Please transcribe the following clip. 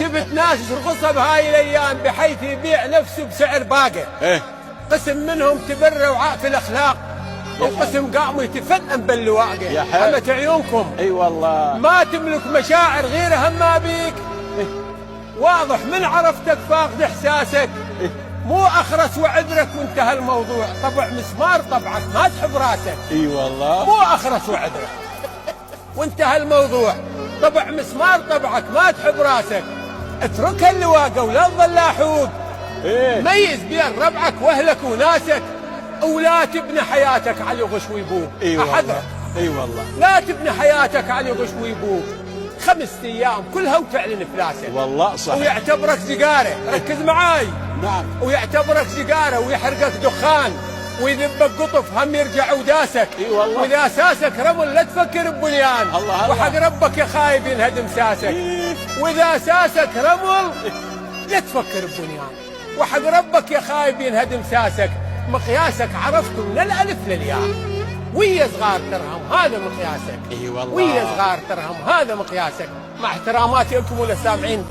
شفت ناس يرخصها بهاي الايام بحيث يبيع نفسه بسعر باقي. قسم منهم تبرع وعاء في الاخلاق، وقسم قاموا يتفنن باللواقع. يا حمت عيونكم. اي والله ما تملك مشاعر غيرها ما بيك. واضح من عرفتك فاقد احساسك. مو اخرس وعذرك وانتهى الموضوع. طبع مسمار طبعك ما تحب راسك. اي والله مو اخرس وعذرك وانتهى الموضوع. طبع مسمار طبعك ما تحب راسك. اترك اللواقه ولا تظل لاحوق. ميز بين ربعك واهلك وناسك، ولا تبني حياتك على غش ويبوك. احذرك. اي والله لا تبني حياتك على غش ويبوك. 5 ايام كلها وتعلن افلاسك. والله صح. ويعتبرك سيجاره. ركز معاي. نعم. ويعتبرك سيجاره ويحرقك دخان ويذبك قطف هم يرجع وداسك. اي والله. واذا اساسك رمل لا تفكر ببنيان. الله وحق ربك يا خايب ينهدم ساسك. واذا اساسك رمل لا تفكر ببنيان. وحق ربك يا خايب ينهدم ساسك. مقياسك عرفته من الالف للياء. ويا صغار ترهم هذا مقياسك. اي والله. ويا صغار ترهم هذا مقياسك. مع احتراماتي لكم وللسامعين.